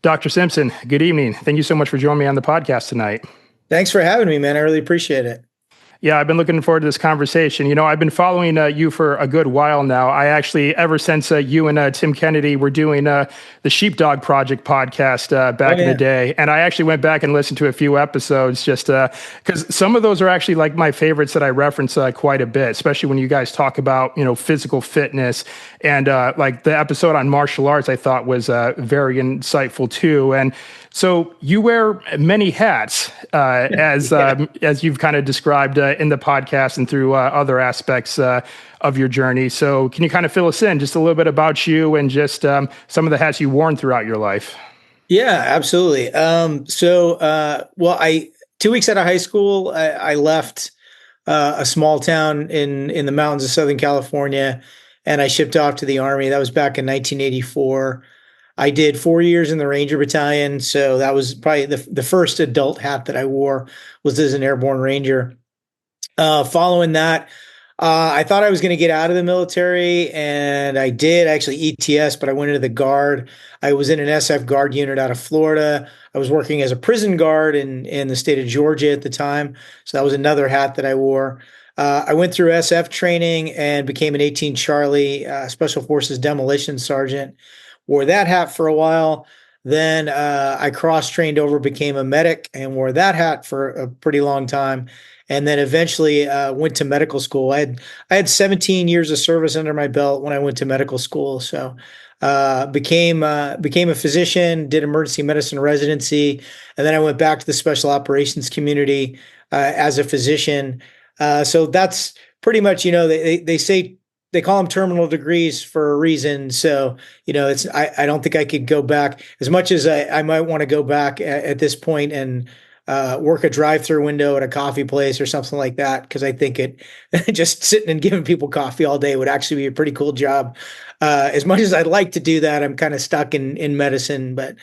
Dr. Simpson, good evening. Thank you so much for joining me on the podcast tonight. Thanks for having me, man. I really appreciate it. Yeah, I've been looking forward to this conversation. I've been following you for a good while now. I actually, ever since you and Tim Kennedy were doing the Sheepdog Project podcast back in the day, and I actually went back and listened to a few episodes just because some of those are actually like my favorites that I reference quite a bit, especially when you guys talk about, physical fitness. And like the episode on martial arts, I thought was very insightful too. And so you wear many hats, as you've kind of described in the podcast and through other aspects of your journey. So can you kind of fill us in just a little bit about you and just some of the hats you've worn throughout your life? Yeah, absolutely. 2 weeks out of high school, I left a small town in the mountains of Southern California, and I shipped off to the Army. That was back in 1984. I did 4 years in the Ranger Battalion, so that was probably the first adult hat that I wore was as an airborne Ranger. Following that, I thought I was going to get out of the military, and I did actually ETS, but I went into the Guard. I was in an SF Guard unit out of Florida. I was working as a prison guard in the state of Georgia at the time, so that was another hat that I wore. I went through SF training and became an 18 Charlie Special Forces Demolition Sergeant. Wore that hat for a while. Then I cross-trained over, became a medic, and wore that hat for a pretty long time. And then eventually went to medical school. I had 17 years of service under my belt when I went to medical school. So became a physician, did emergency medicine residency, and then I went back to the special operations community as a physician. So that's pretty much, they say they call them terminal degrees for a reason. So, I don't think I could go back as much as I might want to go back at this point and work a drive-through window at a coffee place or something like that. Cause I think just sitting and giving people coffee all day would actually be a pretty cool job. As much as I'd like to do that, I'm kind of stuck in medicine, but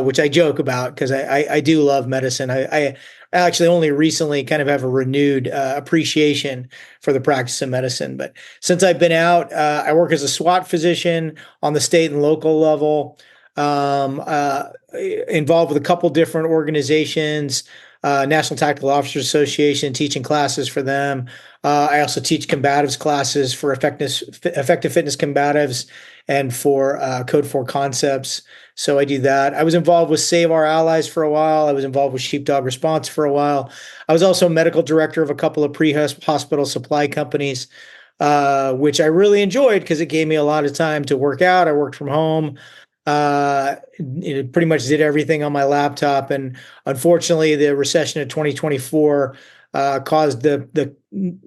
which I joke about because I do love medicine. I actually only recently kind of have a renewed appreciation for the practice of medicine. But since I've been out, I work as a SWAT physician on the state and local level, involved with a couple different organizations, National Tactical Officers Association, teaching classes for them. I also teach combatives classes for effective fitness combatives and for Code 4 concepts. So I do that. I was involved with Save Our Allies for a while. I was involved with Sheepdog Response for a while. I was also medical director of a couple of pre-hospital supply companies, which I really enjoyed because it gave me a lot of time to work out. I worked from home. Pretty much did everything on my laptop. And unfortunately, the recession of 2024 caused the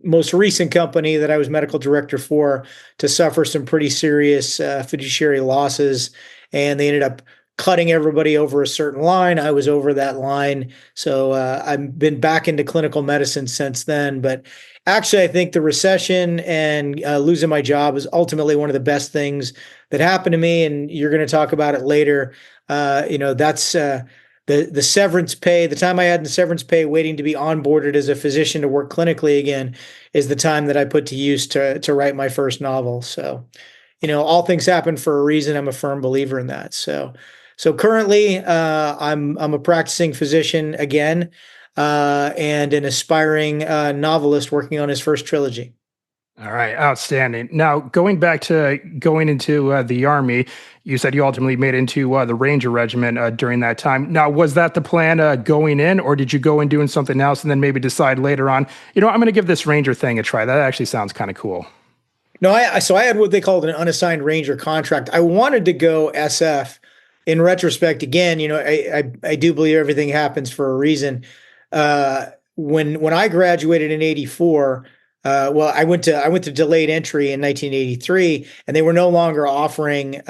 most recent company that I was medical director for to suffer some pretty serious fiduciary losses. And they ended up cutting everybody over a certain line. I was over that line. So I've been back into clinical medicine since then. But actually, I think the recession and losing my job is ultimately one of the best things that happened to me. And you're going to talk about it later. That's the severance pay. The time I had the severance pay waiting to be onboarded as a physician to work clinically again is the time that I put to use to write my first novel. So, all things happen for a reason. I'm a firm believer in that. So currently, I'm a practicing physician again, and an aspiring novelist working on his first trilogy. All right, outstanding. Now, going into the Army, you said you ultimately made it into the Ranger Regiment during that time. Now, was that the plan going in, or did you go in doing something else and then maybe decide later on, I'm going to give this Ranger thing a try? That actually sounds kind of cool. No, so I had what they called an unassigned Ranger contract. I wanted to go SF. In retrospect, again, I do believe everything happens for a reason. When I graduated in '84, I went to delayed entry in 1983, and they were no longer offering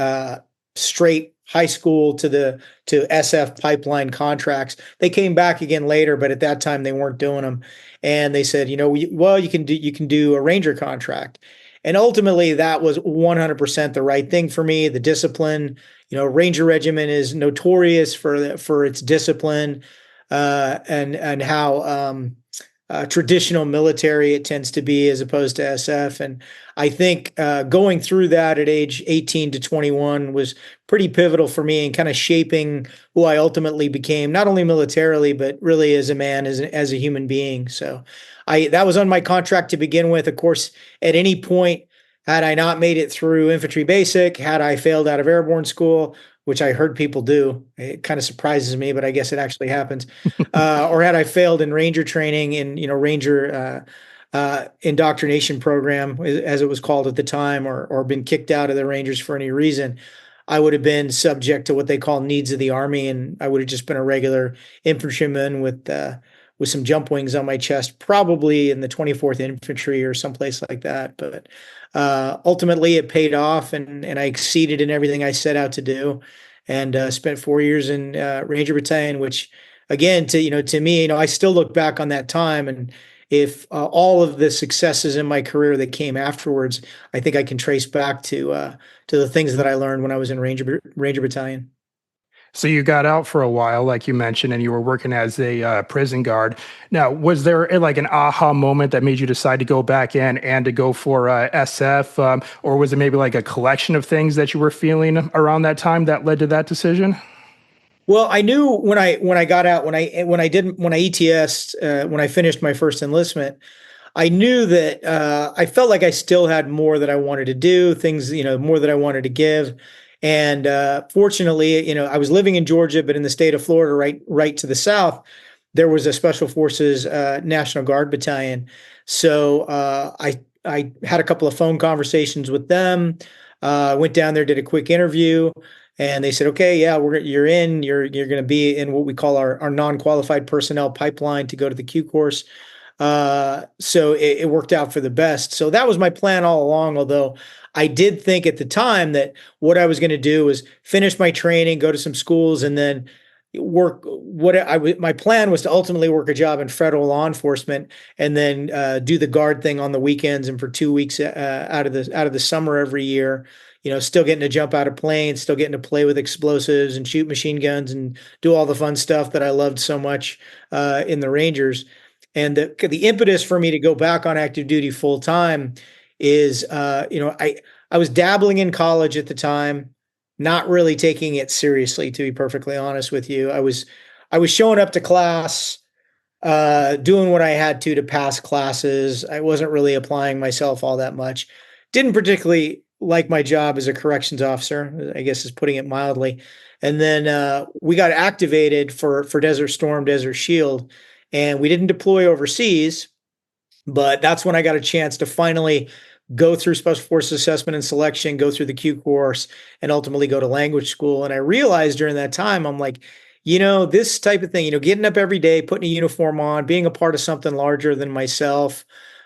straight high school to SF pipeline contracts. They came back again later, but at that time they weren't doing them. And they said, you can do a Ranger contract. And ultimately, that was 100% the right thing for me. The discipline, Ranger Regiment is notorious for its discipline, and how traditional military it tends to be as opposed to SF. And I think going through that at age 18 to 21 was pretty pivotal for me in kind of shaping who I ultimately became, not only militarily, but really as a man, as a human being. So that was on my contract to begin with. Of course, at any point, had I not made it through infantry basic, had I failed out of airborne school, which I heard people do, it kind of surprises me, but I guess it actually happens. Or had I failed in ranger training in, ranger indoctrination program, as it was called at the time, or been kicked out of the Rangers for any reason, I would have been subject to what they call needs of the Army, and I would have just been a regular infantryman with some jump wings on my chest, probably in the 24th Infantry or someplace like that. But ultimately, it paid off, and I exceeded in everything I set out to do, and spent 4 years in Ranger Battalion, which, again, to me, I still look back on that time, and if all of the successes in my career that came afterwards, I think I can trace back to the things that I learned when I was in Ranger Battalion. So you got out for a while, like you mentioned, and you were working as a prison guard. Now, was there like an aha moment that made you decide to go back in and to go for SF, or was it maybe like a collection of things that you were feeling around that time that led to that decision? Well, I knew when I got out, when I ETS, when I finished my first enlistment, I knew that I felt like I still had more that I wanted to do, things, more that I wanted to give. And fortunately, I was living in Georgia, but in the state of Florida, right to the south, there was a Special Forces National Guard battalion. So I had a couple of phone conversations with them. Went down there, did a quick interview, and they said, "Okay, yeah, you're in. You're going to be in what we call our non-qualified personnel pipeline to go to the Q course." So it worked out for the best. So that was my plan all along. Although I did think at the time that what I was going to do was finish my training, go to some schools, and then work. My plan was to ultimately work a job in federal law enforcement, and then do the guard thing on the weekends and for 2 weeks out of the summer every year. Still getting to jump out of planes, still getting to play with explosives and shoot machine guns and do all the fun stuff that I loved so much in the Rangers. And the impetus for me to go back on active duty full time is, I was dabbling in college at the time, not really taking it seriously, to be perfectly honest with you. I was showing up to class, doing what I had to pass classes. I wasn't really applying myself all that much. Didn't particularly like my job as a corrections officer, I guess is putting it mildly. And then we got activated for Desert Storm, Desert Shield, and we didn't deploy overseas, but that's when I got a chance to finally go through Special Forces assessment and selection, go through the Q course, and ultimately go to language school. And I realized during that time, I'm like, this type of thing, getting up every day, putting a uniform on, being a part of something larger than myself,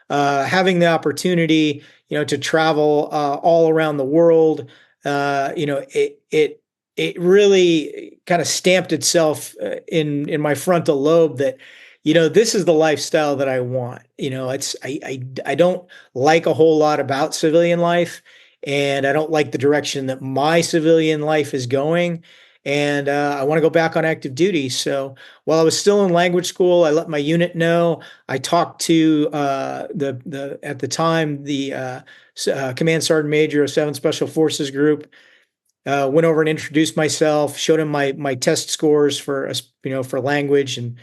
having the opportunity, to travel all around the world, it really kind of stamped itself in my frontal lobe that this is the lifestyle that I want. I don't like a whole lot about civilian life, and I don't like the direction that my civilian life is going. And I want to go back on active duty. So while I was still in language school, I let my unit know. I talked to the at the time the command sergeant major of 7th Special Forces Group. Went over and introduced myself, showed him my test scores for for language, and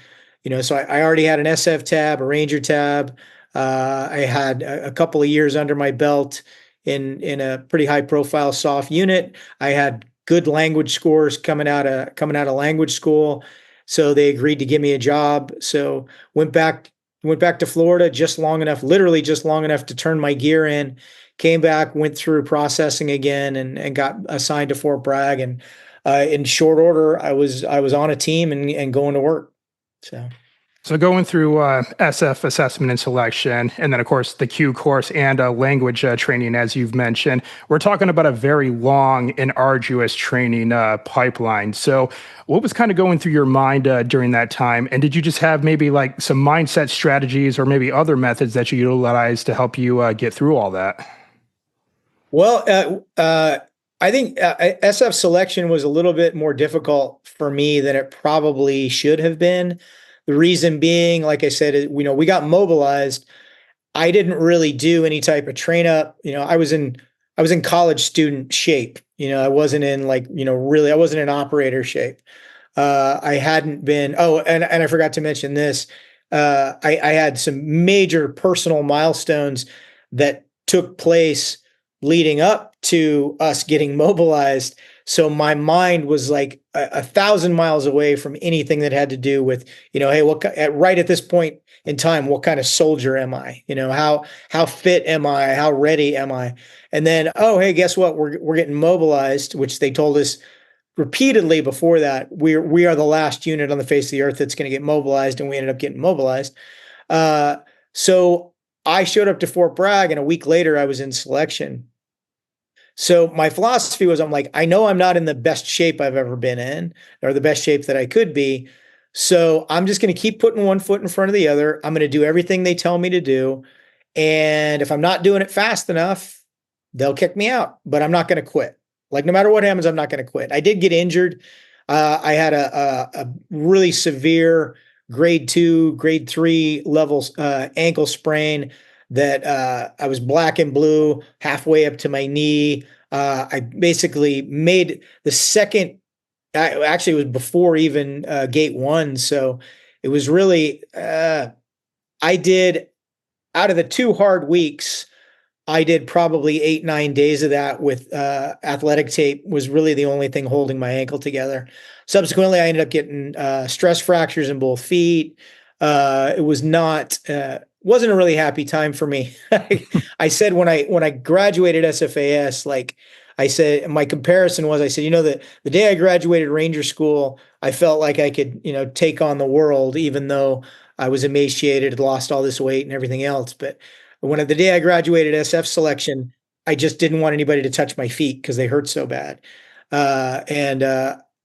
so I already had an SF tab, a Ranger tab. I had a couple of years under my belt in a pretty high profile soft unit. I had good language scores coming out of language school, so they agreed to give me a job. So went back to Florida just long enough, literally just long enough to turn my gear in. Came back, went through processing again, and got assigned to Fort Bragg. And in short order, I was on a team and going to work. So going through SF assessment and selection, and then of course the Q course and language training, as you've mentioned, we're talking about a very long and arduous training pipeline. So what was kind of going through your mind during that time? And did you just have maybe like some mindset strategies or maybe other methods that you utilized to help you get through all that? Well, I think SF selection was a little bit more difficult for me than it probably should have been. The reason being, like I said, we got mobilized. I didn't really do any type of train up. I was in college student shape. I wasn't in like, really, I wasn't in operator shape. I hadn't been, oh, and I forgot to mention this. I had some major personal milestones that took place leading up to us getting mobilized. So my mind was like a thousand miles away from anything that had to do with, hey, right at this point in time, what kind of soldier am I? How fit am I? How ready am I? And then, oh, hey, guess what? We're getting mobilized, which they told us repeatedly before that. We are the last unit on the face of the earth that's going to get mobilized, and we ended up getting mobilized. So I showed up to Fort Bragg, and a week later, I was in selection. So my philosophy was, I'm like, I know I'm not in the best shape I've ever been in, or the best shape that I could be. So I'm just going to keep putting one foot in front of the other. I'm going to do everything they tell me to do. And if I'm not doing it fast enough, they'll kick me out, but I'm not going to quit. Like, no matter what happens, I'm not going to quit. I did get injured. I had a really severe grade 2, grade 3 levels ankle sprain that I was black and blue halfway up to my knee. I basically made the second, actually, it was before even gate 1. So it was really, I did, out of the 2 hard weeks, I did probably 8, 9 days of that with athletic tape. Was really the only thing holding my ankle together. Subsequently, I ended up getting stress fractures in both feet. It was not wasn't a really happy time for me. I said when I graduated SFAS, like I said, my comparison was, I said, the day I graduated Ranger School, I felt like I could, take on the world, even though I was emaciated, had lost all this weight and everything else. But the day I graduated SF selection, I just didn't want anybody to touch my feet because they hurt so bad. And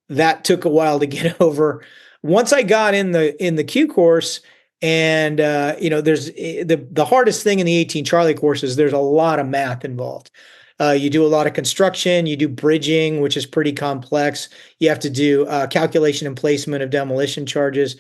that took a while to get over. Once I got in the Q course, and there's the hardest thing in the 18 Charlie course is there's a lot of math involved. You do a lot of construction, you do bridging, which is pretty complex. You have to do calculation and placement of demolition charges,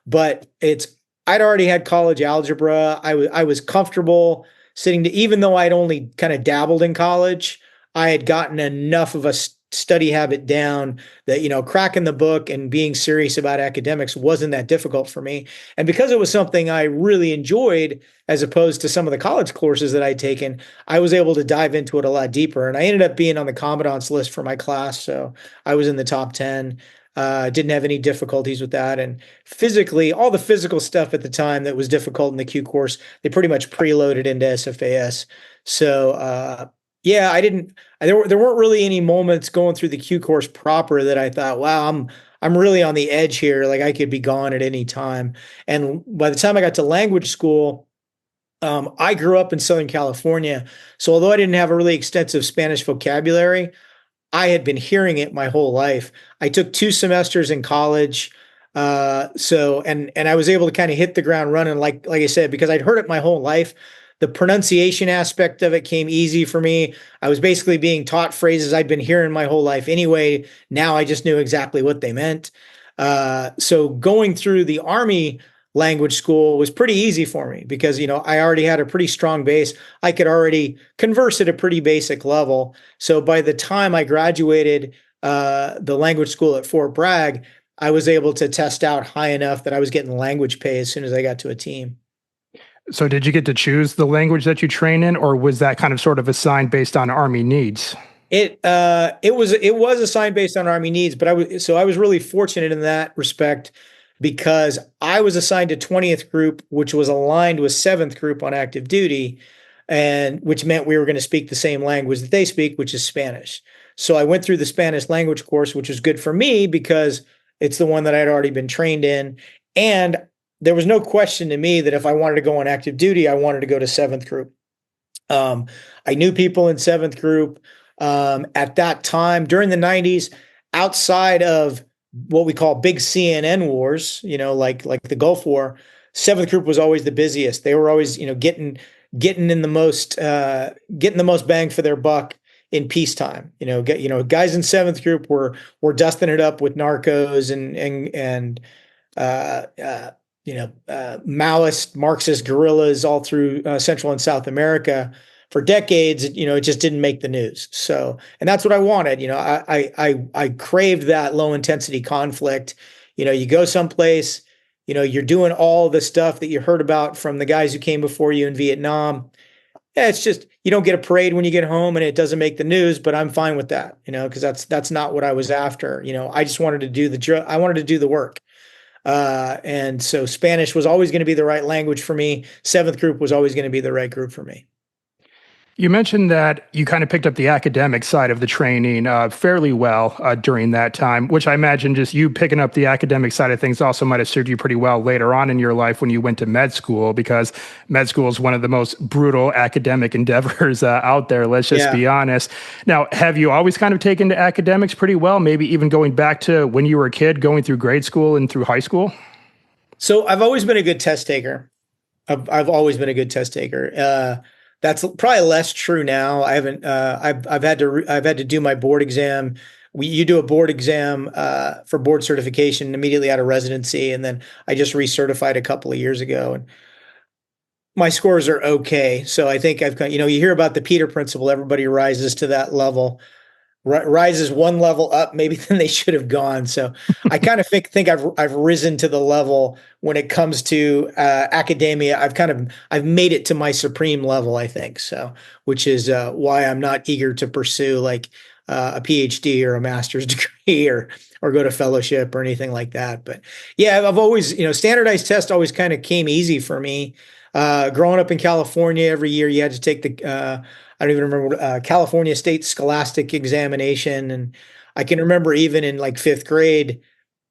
but I'd already had college algebra. I was comfortable sitting to, even though I'd only kind of dabbled in college, I had gotten enough of a study habit down that, cracking the book and being serious about academics wasn't that difficult for me. And because it was something I really enjoyed, as opposed to some of the college courses that I'd taken, I was able to dive into it a lot deeper. And I ended up being on the commandant's list for my class. So I was in the top 10. Didn't have any difficulties with that. And physically, all the physical stuff at the time that was difficult in the Q course, they pretty much preloaded into SFAS. So, yeah, there weren't really any moments going through the Q course proper that I thought, wow, I'm really on the edge here. Like, I could be gone at any time. And by the time I got to language school, I grew up in Southern California. So although I didn't have a really extensive Spanish vocabulary, I had been hearing it my whole life. I took 2 semesters in college. And I was able to kind of hit the ground running, like I said, because I'd heard it my whole life. The pronunciation aspect of it came easy for me. I was basically being taught phrases I'd been hearing my whole life anyway. Now I just knew exactly what they meant. So going through the Army language school was pretty easy for me because, I already had a pretty strong base. I could already converse at a pretty basic level. So by the time I graduated the language school at Fort Bragg, I was able to test out high enough that I was getting language pay as soon as I got to a team. So did you get to choose the language that you train in, or was that kind of sort of assigned based on Army needs? It was assigned based on Army needs, but I was really fortunate in that respect because I was assigned to 20th group, which was aligned with 7th group on active duty, and which meant we were going to speak the same language that they speak, which is Spanish. So I went through the Spanish language course, which was good for me because it's the one that I'd already been trained in. And there was no question to me that if I wanted to go on active duty, I wanted to go to 7th group. I knew people in 7th group at that time during the 90s, outside of what we call big CNN wars, like the Gulf War. 7th group was always the busiest. They were always, getting in the most getting the most bang for their buck in peacetime. Guys in 7th group were dusting it up with narcos and Maoist, Marxist guerrillas all through Central and South America for decades. It just didn't make the news. So, and that's what I wanted. I craved that low intensity conflict. You go someplace, you're doing all the stuff that you heard about from the guys who came before you in Vietnam. Yeah, it's just you don't get a parade when you get home, and it doesn't make the news. But I'm fine with that, because that's not what I was after. I just wanted to do I wanted to do the work. And so Spanish was always going to be the right language for me. Seventh group was always going to be the right group for me. You mentioned that you kind of picked up the academic side of the training fairly well during that time, which I imagine just you picking up the academic side of things also might have served you pretty well later on in your life when you went to med school, because med school is one of the most brutal academic endeavors out there. Let's just be honest. Now, have you always kind of taken to academics pretty well, maybe even going back to when you were a kid, going through grade school and through high school? So I've always been a good test taker. I've always been a good test taker. That's probably less true now. I haven't. I've had to do my board exam. You do a board exam for board certification immediately out of residency, and then I just recertified a couple of years ago, and my scores are okay. So I think I've got. You hear about the Peter Principle. Everybody rises to that level. Rises one level up maybe than they should have gone. So I kind of think I've risen to the level when it comes to academia. I've made it to my supreme level, I think. So, which is why I'm not eager to pursue like a PhD or a master's degree or go to fellowship or anything like that. But yeah, I've always, standardized tests always kind of came easy for me. Growing up in California, every year you had to take the I don't even remember California State Scholastic Examination, and I can remember even in like fifth grade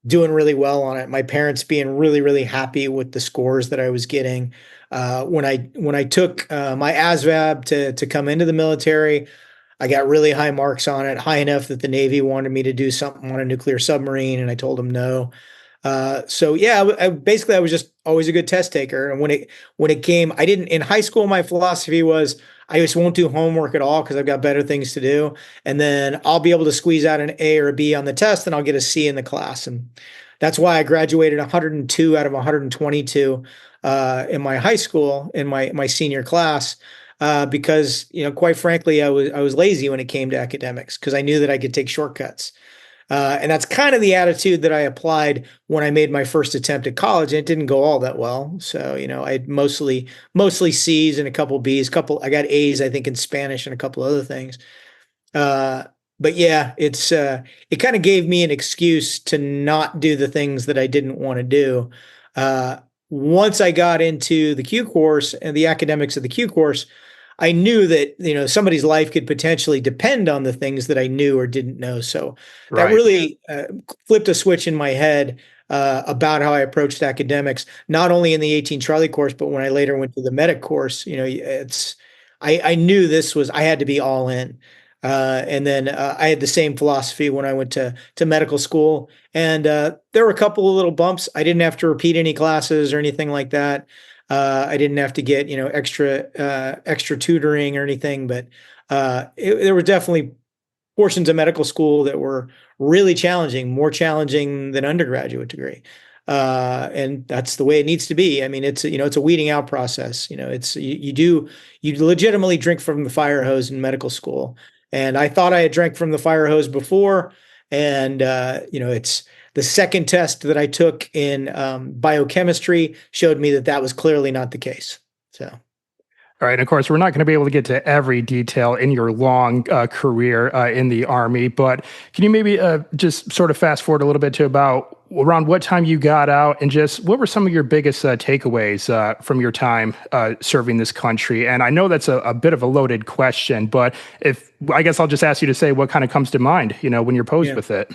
doing really well on it. My parents being really, really happy with the scores that I was getting. When I took my ASVAB to come into the military, I got really high marks on it, high enough that the Navy wanted me to do something on a nuclear submarine, and I told them no. So yeah, basically I was just always a good test taker. And when it came, I didn't in high school. My philosophy was I just won't do homework at all because I've got better things to do, and then I'll be able to squeeze out an A or a B on the test, and I'll get a C in the class. And that's why I graduated 102 out of 122 in my high school in my senior class. Because quite frankly, I was lazy when it came to academics because I knew that I could take shortcuts. And that's kind of the attitude that I applied when I made my first attempt at college, and it didn't go all that well. So, I had mostly C's and a couple B's, I got A's, I think, in Spanish and a couple other things. But yeah, it kind of gave me an excuse to not do the things that I didn't want to do. Once I got into the Q course and the academics of the Q course, I knew that somebody's life could potentially depend on the things that I knew or didn't know. So that really flipped a switch in my head about how I approached academics, not only in the 18 Charlie course, but when I later went to the medic course. I knew I had to be all in. And then I had the same philosophy when I went to medical school. And there were a couple of little bumps. I didn't have to repeat any classes or anything like that. I didn't have to get extra tutoring or anything, but there were definitely portions of medical school that were really challenging, more challenging than undergraduate degree. And that's the way it needs to be. I mean, it's a weeding out process. You legitimately drink from the fire hose in medical school. And I thought I had drank from the fire hose before, and it's. The second test that I took in biochemistry showed me that was clearly not the case. So, all right. And of course, we're not going to be able to get to every detail in your long career in the Army, but can you maybe just sort of fast forward a little bit to about around what time you got out, and just what were some of your biggest takeaways from your time serving this country? And I know that's a bit of a loaded question, but I guess I'll just ask you to say what kind of comes to mind, when you're posed with it.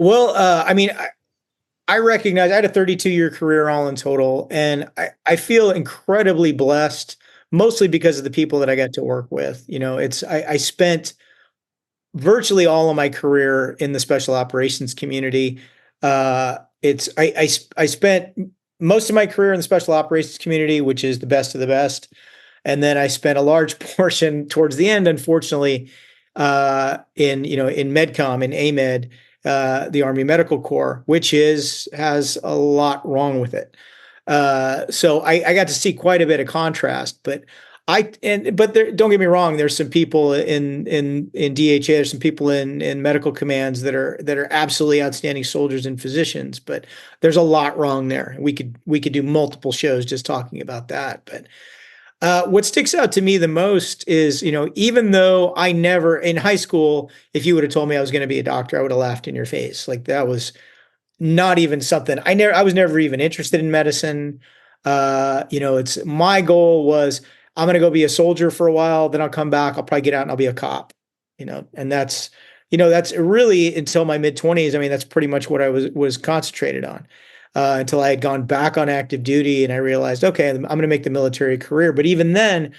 Well, I mean, I recognize I had a 32-year career all in total, and I feel incredibly blessed, mostly because of the people that I got to work with. I spent virtually all of my career in the special operations community. I spent most of my career in the special operations community, which is the best of the best, and then I spent a large portion towards the end, unfortunately, in MedCom in AMED. the Army Medical Corps, which has a lot wrong with it. So I got to see quite a bit of contrast, but don't get me wrong. There's some people in DHA. There's some people in medical commands that are absolutely outstanding soldiers and physicians. But there's a lot wrong there. We could do multiple shows just talking about that. But what sticks out to me the most is, even though I never in high school, if you would have told me I was going to be a doctor, I would have laughed in your face. Like that was not even something I was never even interested in medicine. It's my goal was I'm going to go be a soldier for a while, then I'll come back, I'll probably get out and I'll be a cop, and that's really until my mid 20s. I mean, that's pretty much what I was concentrated on. Until I had gone back on active duty and I realized, okay, I'm going to make the military career. But even then,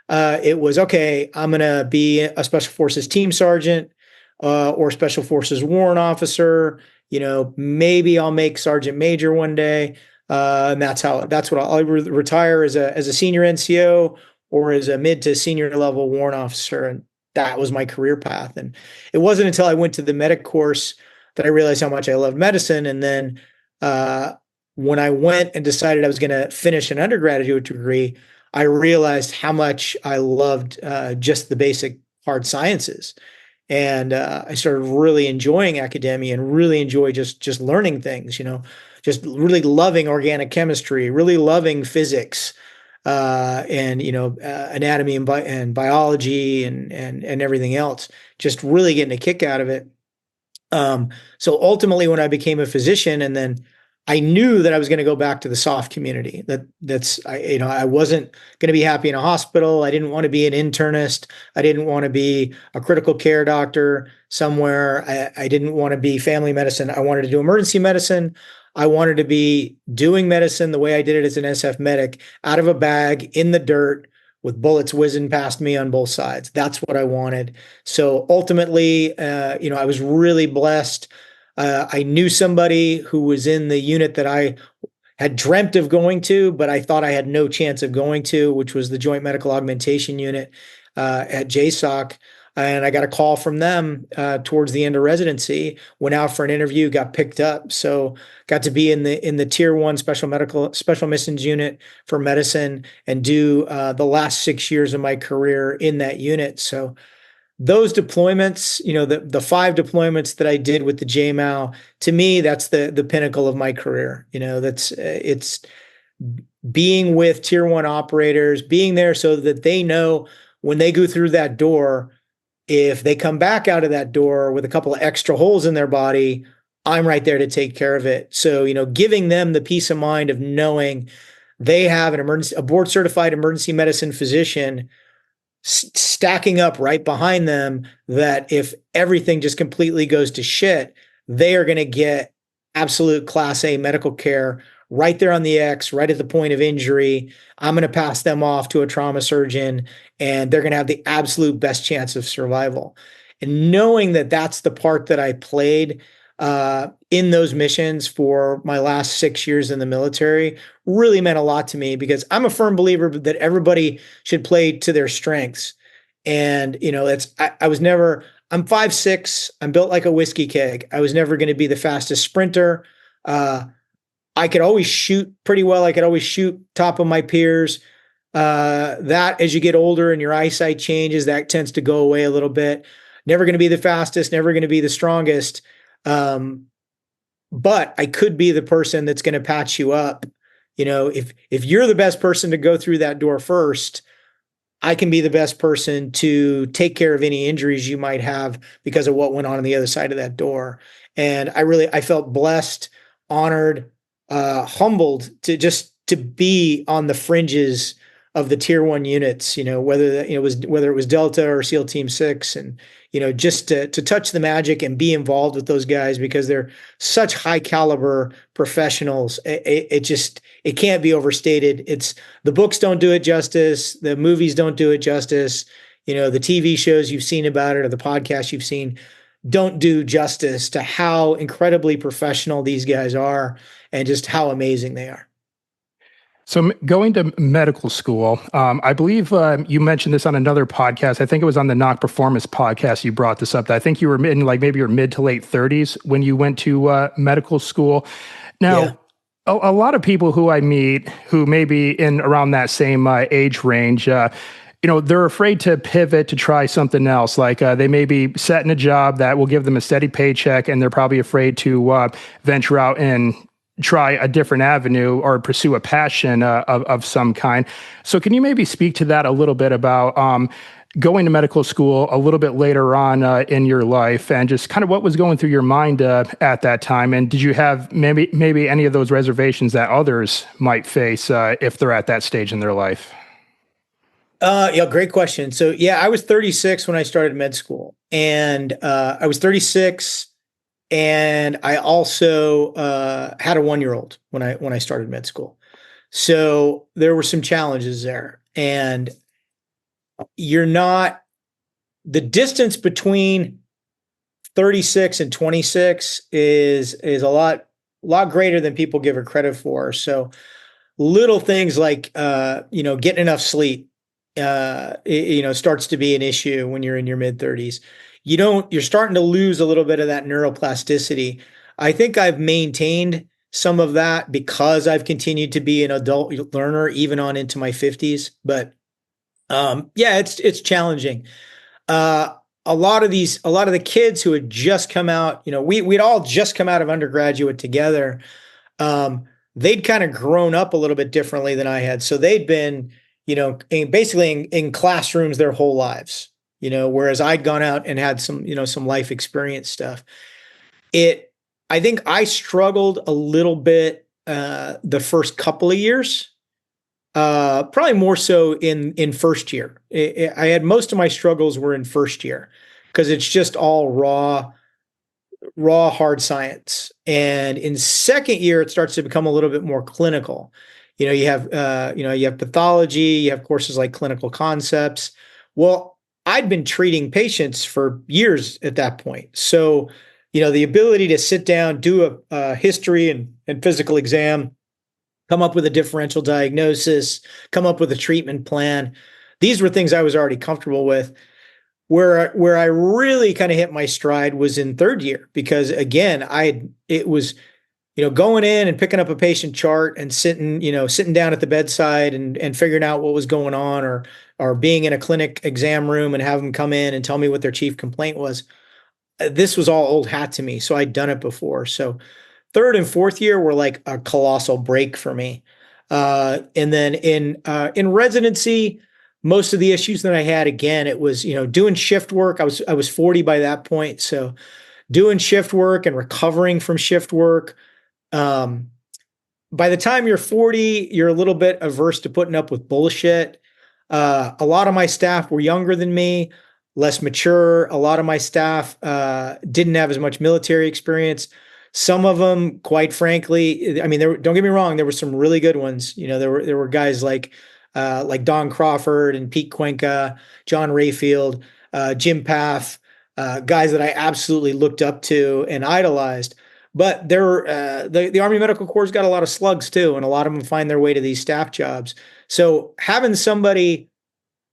it was okay. I'm going to be a Special Forces team sergeant or Special Forces warrant officer. Maybe I'll make sergeant major one day. And that's what I'll retire as a senior NCO or as a mid to senior level warrant officer. And that was my career path. And it wasn't until I went to the medic course that I realized how much I loved medicine. And then when I went and decided I was going to finish an undergraduate degree, I realized how much I loved just the basic hard sciences. And I started really enjoying academia and really enjoy just learning things, just really loving organic chemistry, really loving physics, and anatomy and biology and everything else. Just really getting a kick out of it. So ultimately, when I became a physician, and then I knew that I was going to go back to the soft community. I wasn't going to be happy in a hospital. I didn't want to be an internist. I didn't want to be a critical care doctor somewhere. I didn't want to be family medicine. I wanted to do emergency medicine. I wanted to be doing medicine the way I did it as an SF medic, out of a bag in the dirt with bullets whizzing past me on both sides. That's what I wanted. So ultimately, I was really blessed. I knew somebody who was in the unit that I had dreamt of going to, but I thought I had no chance of going to, which was the Joint Medical Augmentation Unit at JSOC. And I got a call from them towards the end of residency, went out for an interview, got picked up. So got to be in the Tier 1 Special Missions Unit for medicine and do the last 6 years of my career in that unit. So those deployments, the 5 deployments that I did with the JMAL, to me, that's the pinnacle of my career. It's being with Tier 1 operators, being there so that they know when they go through that door, if they come back out of that door with a couple of extra holes in their body, I'm right there to take care of it. So, giving them the peace of mind of knowing they have a board certified emergency medicine physician stacking up right behind them, that if everything just completely goes to shit, they are going to get absolute class A medical care right there on the X, right at the point of injury. I'm going to pass them off to a trauma surgeon, and they're going to have the absolute best chance of survival. And knowing that that's the part that I played in those missions for my last 6 years in the military really meant a lot to me, because I'm a firm believer that everybody should play to their strengths. And, I'm 5'6", I'm built like a whiskey keg. I was never going to be the fastest sprinter. I could always shoot pretty well. I could always shoot top of my peers. That as you get older and your eyesight changes, that tends to go away a little bit. Never going to be the fastest, never going to be the strongest. But I could be the person that's going to patch you up. If you're the best person to go through that door first, I can be the best person to take care of any injuries you might have because of what went on the other side of that door. And I felt blessed, honored, humbled to be on the fringes of the Tier 1 units, whether it was Delta or SEAL Team 6, and just to touch the magic and be involved with those guys, because they're such high caliber professionals. It can't be overstated. The books don't do it justice. The movies don't do it justice. The TV shows you've seen about it or the podcasts you've seen don't do justice to how incredibly professional these guys are and just how amazing they are. So going to medical school, I believe you mentioned this on another podcast. I think it was on the Knock Performance podcast. You brought this up. That I think you were in like maybe your mid to late 30s when you went to medical school. Yeah. Now, a lot of people who I meet who may be in around that same age range, they're afraid to pivot to try something else. Like they may be set in a job that will give them a steady paycheck, and they're probably afraid to venture out and try a different avenue or pursue a passion of some kind. So can you maybe speak to that a little bit about going to medical school a little bit later on in your life, and just kind of what was going through your mind at that time? And did you have maybe any of those reservations that others might face if they're at that stage in their life? Yeah, great question. So yeah, I was 36 when I started med school, and I was 36, and I also had a 1-year-old when I started med school. So there were some challenges there, and you're not the distance between 36 and 26 is a lot greater than people give her credit for. So little things like getting enough sleep starts to be an issue when you're in your mid 30s. You're starting to lose a little bit of that neuroplasticity. I think I've maintained some of that because I've continued to be an adult learner even on into my 50s. But yeah, it's challenging. A lot of the kids who had just come out, we'd all just come out of undergraduate together. They'd kind of grown up a little bit differently than I had. So they'd been, basically in classrooms their whole lives, whereas I'd gone out and had some life experience stuff. I think I struggled a little bit the first couple of years, probably more so in first year. I had most of my struggles were in first year because it's just all raw hard science. And in second year, it starts to become a little bit more clinical. You have pathology, you have courses like clinical concepts. Well, I'd been treating patients for years at that point. So, the ability to sit down, do a history and physical exam, come up with a differential diagnosis, come up with a treatment plan. These were things I was already comfortable with. Where I really kind of hit my stride was in third year, because again, it was going in and picking up a patient chart and sitting down at the bedside and figuring out what was going on, or being in a clinic exam room and have them come in and tell me what their chief complaint was. This was all old hat to me, so I'd done it before. So third and fourth year were like a colossal break for me. And then in residency, most of the issues that I had, again, it was, doing shift work. I was 40 by that point. So doing shift work and recovering from shift work. By the time you're 40, you're a little bit averse to putting up with bullshit. A lot of my staff were younger than me, less mature. A lot of my staff didn't have as much military experience. Some of them, quite frankly, I mean, don't get me wrong, there were some really good ones. There were guys like Don Crawford and Pete Cuenca, John Rayfield, Jim Path, guys that I absolutely looked up to and idolized. But the Army Medical Corps got a lot of slugs too, and a lot of them find their way to these staff jobs. So having somebody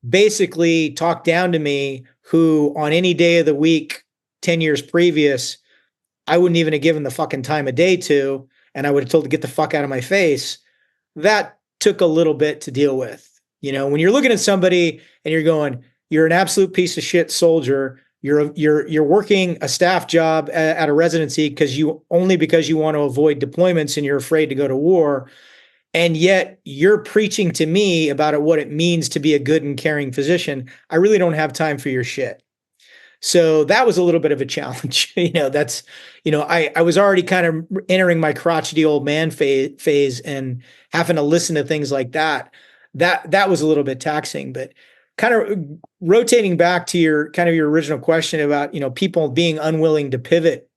basically talk down to me who on any day of the week, 10 years previous, I wouldn't even have given the fucking time of day to, and I would have told to get the fuck out of my face, that took a little bit to deal with. When you're looking at somebody and you're going, you're an absolute piece of shit soldier, you're working a staff job at a residency because you want to avoid deployments and you're afraid to go to war, and yet you're preaching to me about what it means to be a good and caring physician. I really don't have time for your shit. So that was a little bit of a challenge. I was already kind of entering my crotchety old man phase and having to listen to things like that. That was a little bit taxing. But kind of rotating back to your original question about, people being unwilling to pivot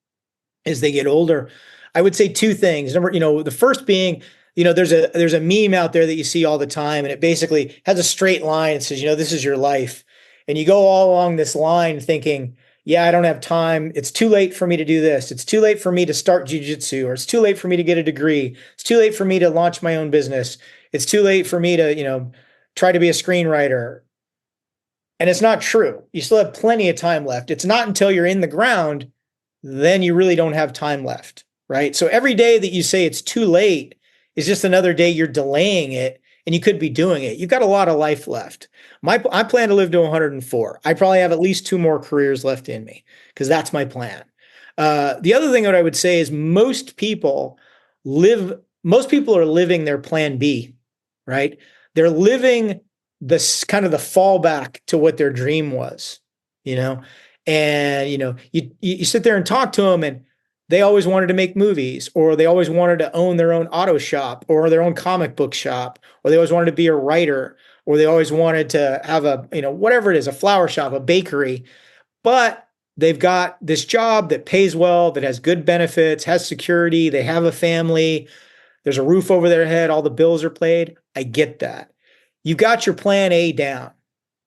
as they get older, I would say two things. The first being, there's a meme out there that you see all the time, and it basically has a straight line and says, this is your life. And you go all along this line thinking, yeah, I don't have time. It's too late for me to do this. It's too late for me to start jujitsu, or it's too late for me to get a degree. It's too late for me to launch my own business. It's too late for me to, try to be a screenwriter. And it's not true. You still have plenty of time left. It's not until you're in the ground, then you really don't have time left, right? So every day that you say it's too late is just another day you're delaying it, and you could be doing it. You've got a lot of life left. I plan to live to 104. I probably have at least 2 more careers left in me, because that's my plan. The other thing that I would say is most people are living their plan B, right? They're living this kind of the fallback to what their dream was, and you sit there and talk to them, and they always wanted to make movies, or they always wanted to own their own auto shop or their own comic book shop, or they always wanted to be a writer, or they always wanted to have whatever it is, a flower shop, a bakery. But they've got this job that pays well, that has good benefits, has security, they have a family, there's a roof over their head, all the bills are paid. I get that. You got your plan A down.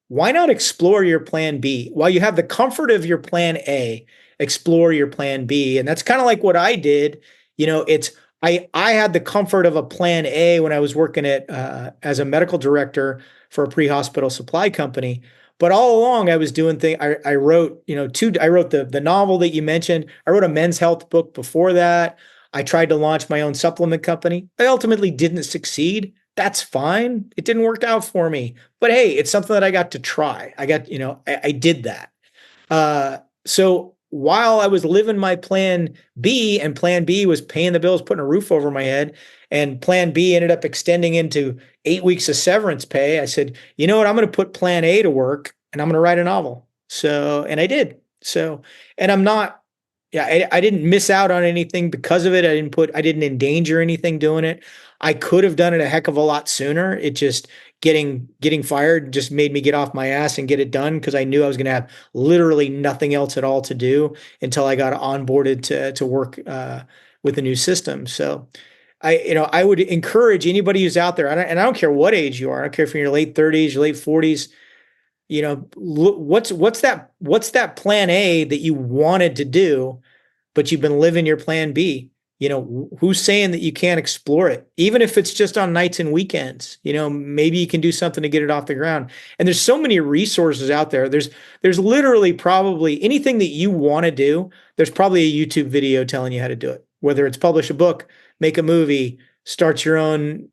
Why not explore your plan B? While you have the comfort of your plan A, explore your plan B. And that's kind of like what I did. I had the comfort of a plan A when I was working as a medical director for a pre-hospital supply company. But all along I was doing things. I wrote, I wrote the novel that you mentioned. I wrote a men's health book before that. I tried to launch my own supplement company. I ultimately didn't succeed. That's fine. It didn't work out for me. But hey, it's something that I got to try. I did that. So while I was living my plan B, and plan B was paying the bills, putting a roof over my head, and plan B ended up extending into 8 weeks of severance pay, I said, you know what, I'm going to put plan A to work, and I'm going to write a novel. And I did. And I'm not, I didn't miss out on anything because of it. I didn't endanger anything doing it. I could have done it a heck of a lot sooner. It just getting fired just made me get off my ass and get it done, because I knew I was going to have literally nothing else at all to do until I got onboarded to work with a new system. So I would encourage anybody who's out there, and I don't care what age you are. I don't care if you're in your late 30s, your late 40s. What's that plan A that you wanted to do, but you've been living your plan B? Who's saying that you can't explore it? Even if it's just on nights and weekends, maybe you can do something to get it off the ground. And there's so many resources out there. There's literally probably anything that you want to do. There's probably a YouTube video telling you how to do it, whether it's publish a book, make a movie, start your own,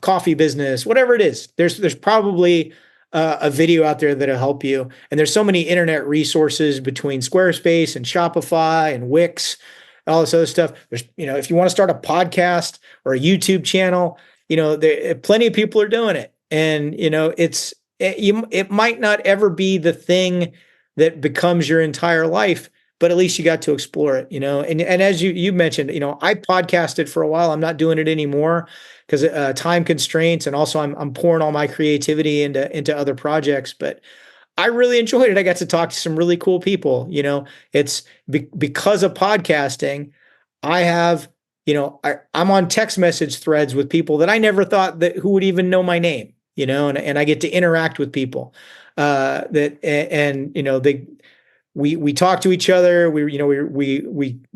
coffee business, whatever it is. There's probably a video out there that'll help you. And there's so many internet resources between Squarespace and Shopify and Wix, all this other stuff. There's, if you want to start a podcast or a YouTube channel, plenty of people are doing it. And, it might not ever be the thing that becomes your entire life, but at least you got to explore it, and as you mentioned, I podcasted for a while. I'm not doing it anymore because time constraints. And also I'm pouring all my creativity into other projects, but I really enjoyed it. I got to talk to some really cool people. It's because of podcasting. I have, I'm on text message threads with people that I never thought who would even know my name, and I get to interact with people we talk to each other. We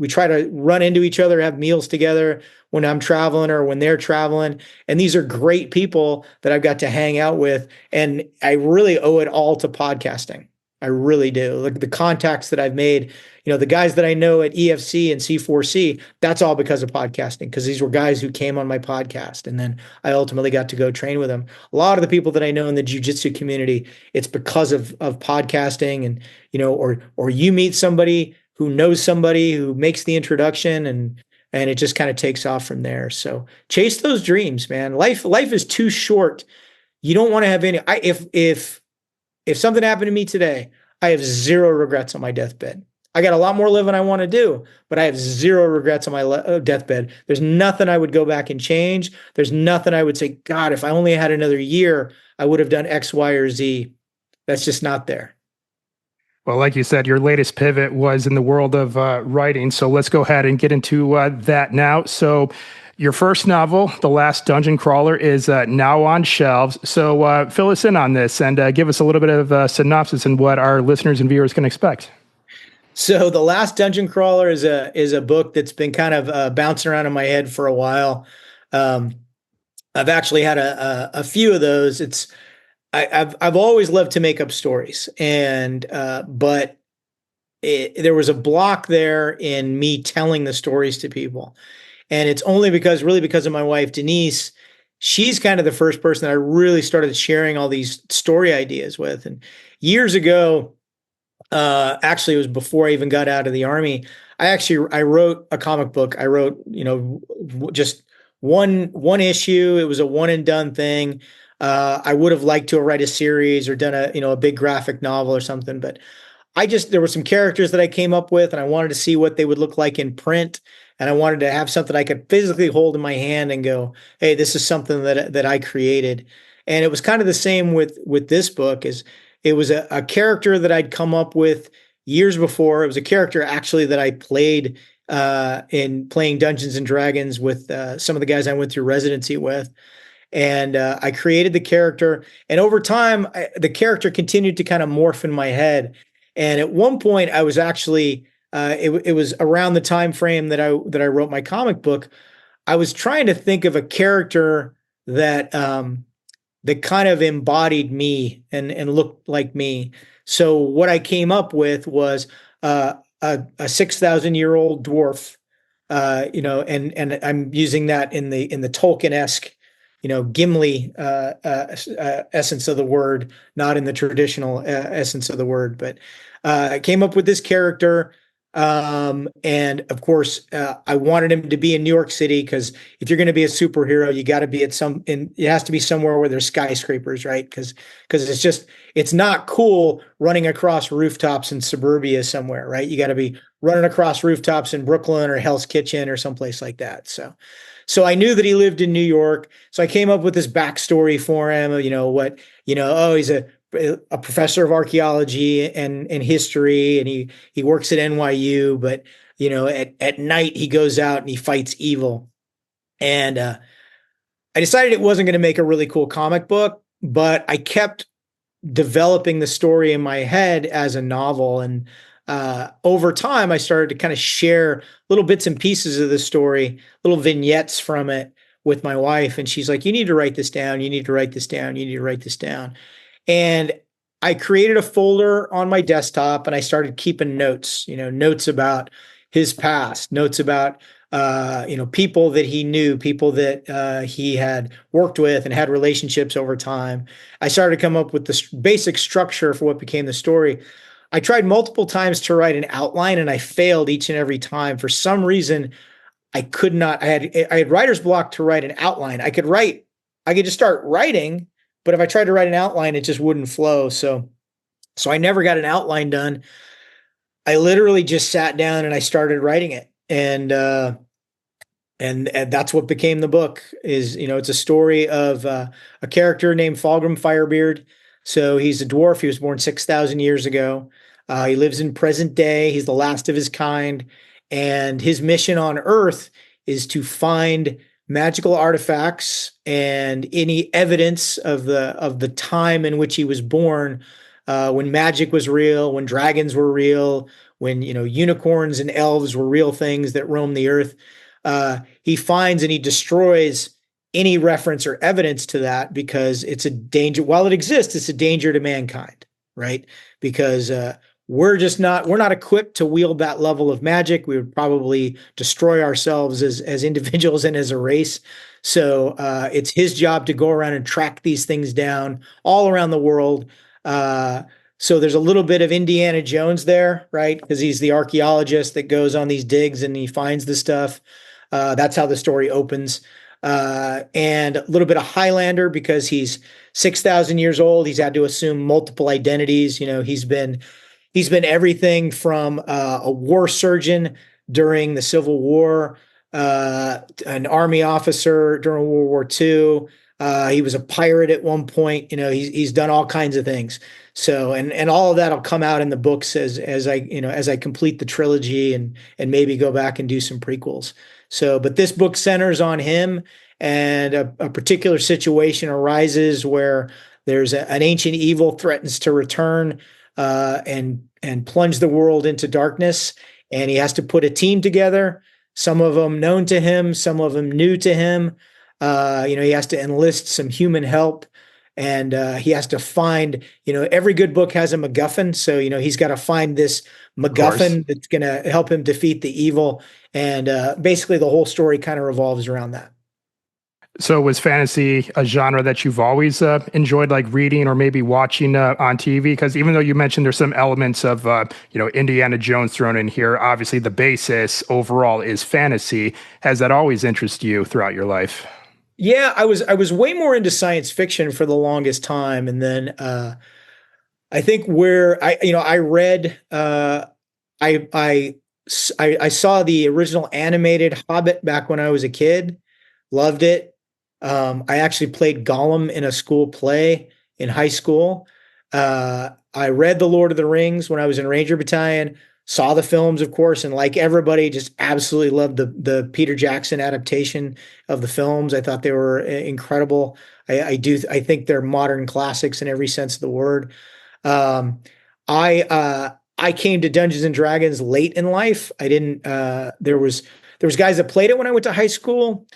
try to run into each other, have meals together when I'm traveling or when they're traveling. And these are great people that I've got to hang out with. And I really owe it all to podcasting. I really do. Like the contacts that I've made, the guys that I know at EFC and C4C, that's all because of podcasting, because these were guys who came on my podcast. And then I ultimately got to go train with them. A lot of the people that I know in the jiu-jitsu community, it's because of podcasting, and, or you meet somebody who knows somebody who makes the introduction, and it just kind of takes off from there. So chase those dreams, man. Life is too short. You don't want to have any, if something happened to me today, I have zero regrets on my deathbed. I got a lot more living I want to do, but I have zero regrets on my deathbed. There's nothing I would go back and change. There's nothing I would say, God, if I only had another year, I would have done X, Y, or Z. That's just not there. Well, like you said, your latest pivot was in the world of writing. So let's go ahead and get into that now. So your first novel, The Last Dungeon Crawler, is now on shelves. So fill us in on this and give us a little bit of a synopsis and what our listeners and viewers can expect. So the last dungeon crawler is a book that's been kind of bouncing around in my head for a while. Um, I've actually had a few of those. I've always loved to make up stories, and but there was a block there in me telling the stories to people, and it's only because of my wife Denise. She's kind of the first person that I really started sharing all these story ideas with, and years ago, actually it was before I even got out of the army. I wrote a comic book. I wrote, just one issue. It was a one and done thing. I would have liked to write a series or done a big graphic novel or something, but there were some characters that I came up with, and I wanted to see what they would look like in print. And I wanted to have something I could physically hold in my hand and go, "Hey, this is something that I created." And it was kind of the same with this book. Is It was a character that I'd come up with years before. It was a character actually that I played in playing Dungeons and Dragons with some of the guys I went through residency with, and I created the character. And over time, the character continued to kind of morph in my head. And at one point, I was actually it was around the time frame that I wrote my comic book. I was trying to think of a character that kind of embodied me and looked like me. So what I came up with was a 6,000-year-old dwarf, and I'm using that in the Tolkien-esque, Gimli essence of the word, not in the traditional essence of the word. But I came up with this character. And of course, I wanted him to be in New York City, because if you're going to be a superhero, you got to be it has to be somewhere where there's skyscrapers, right? Because it's not cool running across rooftops in suburbia somewhere, right? You got to be running across rooftops in Brooklyn or Hell's Kitchen or someplace like that. So I knew that he lived in New York. So I came up with this backstory for him. He's a professor of archaeology and history, and he works at NYU. But at night he goes out and he fights evil. And I decided it wasn't going to make a really cool comic book, but I kept developing the story in my head as a novel. And over time, I started to kind of share little bits and pieces of the story, little vignettes from it with my wife. And she's like, "You need to write this down. You need to write this down. You need to write this down." And I created a folder on my desktop, and I started keeping notes, notes about his past, notes about, people that he knew, people that he had worked with and had relationships over time. I started to come up with the basic structure for what became the story. I tried multiple times to write an outline, and I failed each and every time. For some reason, I could not. I had writer's block to write an outline. I could just start writing, but if I tried to write an outline, it just wouldn't flow. So I never got an outline done. I literally just sat down and I started writing it, and that's what became the book. It's a story of a character named Fulgrim Firebeard. So he's a dwarf. He was born 6,000 years ago. He lives in present day. He's the last of his kind, and his mission on Earth is to find magical artifacts and any evidence of the time in which he was born, when magic was real, when dragons were real, when unicorns and elves were real things that roamed the earth. He finds and he destroys any reference or evidence to that, because it's a danger. While it exists, it's a danger to mankind, right? Because we're not equipped to wield that level of magic. We would probably destroy ourselves as individuals and as a race. So it's his job to go around and track these things down all around the world. So there's a little bit of Indiana Jones there, right? Because he's the archaeologist that goes on these digs and he finds the stuff. That's how the story opens. And a little bit of Highlander, because he's 6,000 years old. He's had to assume multiple identities. He's been everything from a war surgeon during the Civil War, an army officer during World War II. He was a pirate at one point. He's done all kinds of things. So, and all of that will come out in the books as I complete the trilogy and maybe go back and do some prequels. So, but this book centers on him, and a particular situation arises where there's an ancient evil threatens to return. and plunge the world into darkness. And he has to put a team together. Some of them known to him, some of them new to him. He has to enlist some human help, and he has to find. Every good book has a MacGuffin, so he's got to find this Of course. MacGuffin that's going to help him defeat the evil. And basically, the whole story kind of revolves around that. So was fantasy a genre that you've always enjoyed, like reading or maybe watching on TV? Because even though you mentioned there's some elements of Indiana Jones thrown in here, obviously the basis overall is fantasy. Has that always interested you throughout your life? Yeah, I was way more into science fiction for the longest time, and then I think where I read I I I saw the original animated Hobbit back when I was a kid. Loved it. I actually played Gollum in a school play in high school. I read The Lord of the Rings when I was in Ranger Battalion. Saw the films, of course, and like everybody, just absolutely loved the Peter Jackson adaptation of the films. I thought they were incredible. I think they're modern classics in every sense of the word. Um, I came to Dungeons and Dragons late in life. I didn't. There was guys that played it when I went to high school.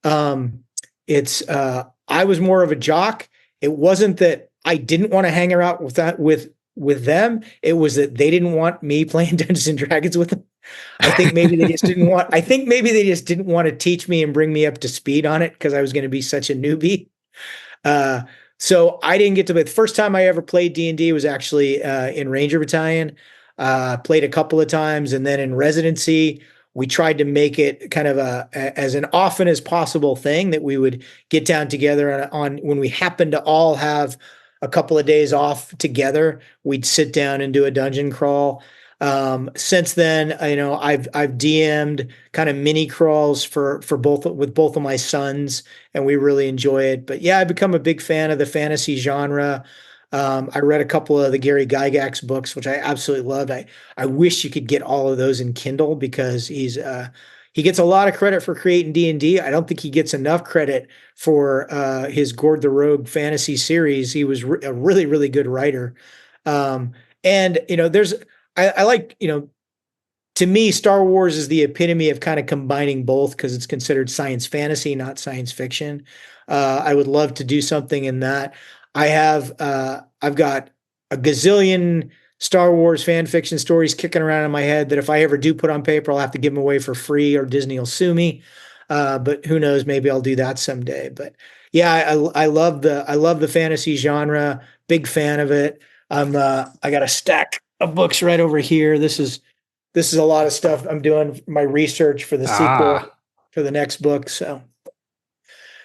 Um, it's I was more of a jock. It wasn't that I didn't want to hang around with them. It was that they didn't want me playing Dungeons and Dragons with them. I think maybe they just didn't want. I think maybe they just didn't want to teach me and bring me up to speed on it because I was going to be such a newbie. Uh, so I didn't get to. The first time I ever played D&D was actually in Ranger Battalion. Played a couple of times, and then in residency, we tried to make it kind of as an often as possible thing that we would get down together on when we happened to all have a couple of days off together. We'd sit down and do a dungeon crawl. Since then, I've DM'd kind of mini crawls for both with both of my sons, and we really enjoy it. But yeah, I've become a big fan of the fantasy genre. I read a couple of the Gary Gygax books, which I absolutely loved. I wish you could get all of those in Kindle because he gets a lot of credit for creating D&D. I don't think he gets enough credit for his Gord the Rogue fantasy series. He was a really, really good writer. Um, and there's I like, to me, Star Wars is the epitome of kind of combining both because it's considered science fantasy, not science fiction. I would love to do something in that. I've got a gazillion Star Wars fan fiction stories kicking around in my head that if I ever do put on paper, I'll have to give them away for free or Disney will sue me. But who knows? Maybe I'll do that someday. But yeah, I love the fantasy genre. Big fan of it. I got a stack of books right over here. This is a lot of stuff. I'm doing my research for the sequel Ah, for the next book. So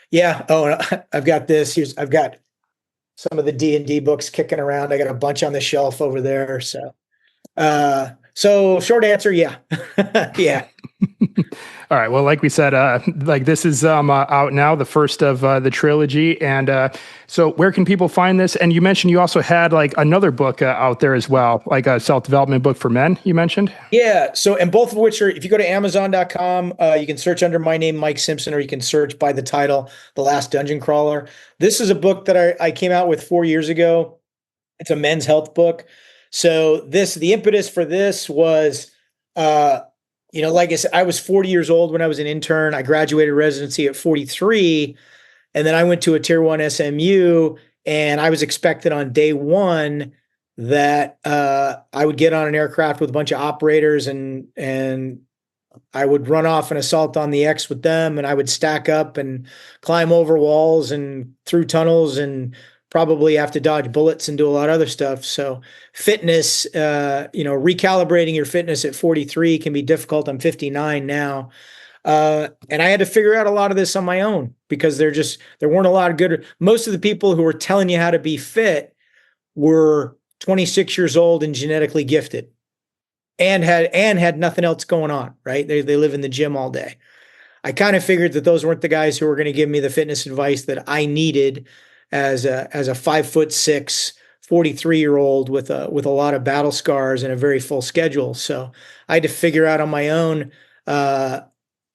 yeah. Oh, and I've got this. I've got some of the D&D books kicking around. I got a bunch on the shelf over there. So short answer, yeah. Yeah. all right. Well, like we said, like this is out now, the first of the trilogy. And so, where can people find this? And you mentioned you also had like another book out there as well, like a self-development book for men. You mentioned. Yeah. So, and both of which are, if you go to Amazon.com, you can search under my name, Mike Simpson, or you can search by the title, The Last Dungeon Crawler. This is a book that I came out with 4 years ago. It's a men's health book. So the impetus for this was, like I said, I was 40 years old when I was an intern. I graduated residency at 43, and then I went to a tier one SMU, and I was expected on day one that I would get on an aircraft with a bunch of operators and I would run off and assault on the X with them, and I would stack up and climb over walls and through tunnels and probably have to dodge bullets and do a lot of other stuff. So fitness, recalibrating your fitness at 43 can be difficult. I'm 59 now. And I had to figure out a lot of this on my own because there weren't a lot of good, most of the people who were telling you how to be fit were 26 years old and genetically gifted and had nothing else going on, right? They live in the gym all day. I kind of figured that those weren't the guys who were going to give me the fitness advice that I needed as a 5'6", 43-year-old with a lot of battle scars and a very full schedule. So I had to figure out on my own, and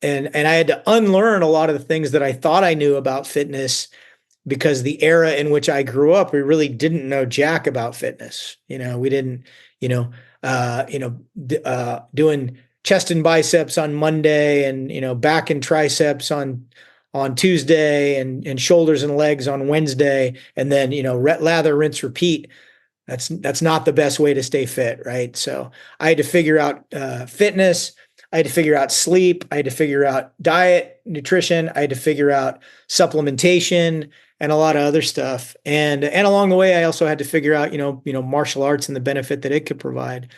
I had to unlearn a lot of the things that I thought I knew about fitness because the era in which I grew up, we really didn't know jack about fitness. We didn't, doing chest and biceps on Monday, and back and triceps on Tuesday, and shoulders and legs on Wednesday, and then lather, rinse, repeat. That's not the best way to stay fit, right? So I had to figure out fitness. I had to figure out sleep. I had to figure out diet, nutrition. I had to figure out supplementation and a lot of other stuff. And along the way, I also had to figure out martial arts and the benefit that it could provide.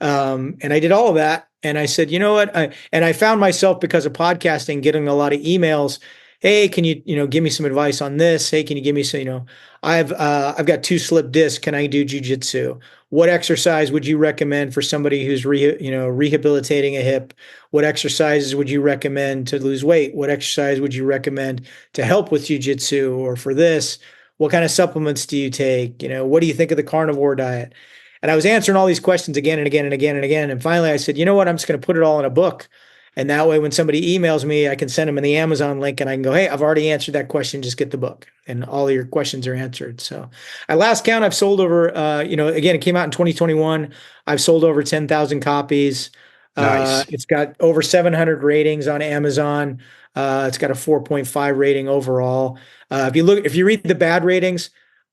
And I did all of that. And I said, you know what? I found myself, because of podcasting, getting a lot of emails. Hey, can you give me some advice on this? Hey, can you give me some, I've got 2 slip discs. Can I do jujitsu? What exercise would you recommend for somebody who's rehabilitating a hip? What exercises would you recommend to lose weight? What exercise would you recommend to help with jujitsu or for this? What kind of supplements do you take? What do you think of the carnivore diet? And I was answering all these questions again and again and again and again. And finally I said, you know what? I'm just going to put it all in a book. And that way, when somebody emails me, I can send them in the Amazon link, and I can go, hey, I've already answered that question. Just get the book, and all of your questions are answered. So at last count, I've sold over, again, it came out in 2021. I've sold over 10,000 copies. Nice. It's got over 700 ratings on Amazon. It's got a 4.5 rating overall. If you read the bad ratings,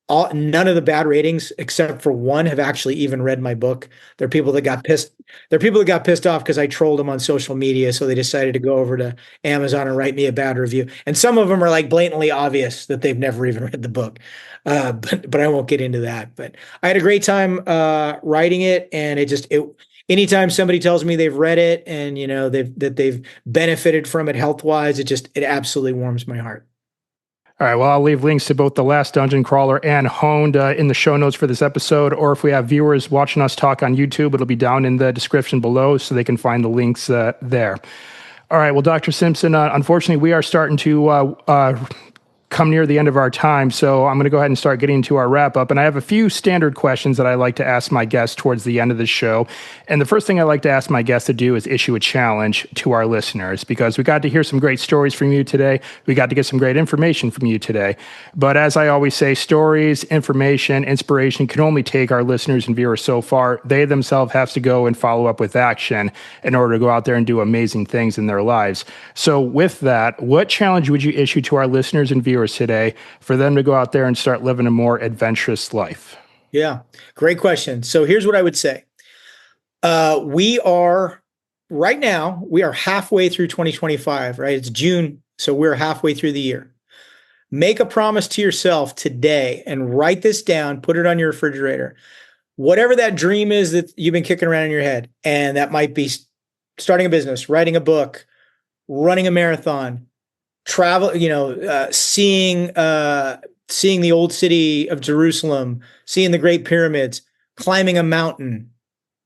none of the bad ratings except for one have actually even read my book. There are people that got pissed. There are people that got pissed off because I trolled them on social media, so they decided to go over to Amazon and write me a bad review. And some of them are like blatantly obvious that they've never even read the book. But I won't get into that. But I had a great time writing it, and anytime somebody tells me they've read it and they've benefited from it health wise, it absolutely warms my heart. All right, well, I'll leave links to both The Last Dungeon Crawler and Honed in the show notes for this episode, or if we have viewers watching us talk on YouTube, it'll be down in the description below so they can find the links there. All right, well, Dr. Simpson, unfortunately, we are starting to come near the end of our time, so I'm going to go ahead and start getting into our wrap up. And I have a few standard questions that I like to ask my guests towards the end of the show. And the first thing I like to ask my guests to do is issue a challenge to our listeners, because we got to hear some great stories from you today. We got to get some great information from you today. But as I always say, stories, information, inspiration can only take our listeners and viewers so far. They themselves have to go and follow up with action in order to go out there and do amazing things in their lives. So with that, what challenge would you issue to our listeners and viewers today for them to go out there and start living a more adventurous life? Yeah, great question. So here's what I would say. We are halfway through 2025, right? It's June, so we're halfway through the year. Make a promise to yourself today and write this down, put it on your refrigerator. Whatever that dream is that you've been kicking around in your head, and that might be starting a business, writing a book, running a marathon, travel, seeing the old city of Jerusalem, seeing the Great Pyramids, climbing a mountain,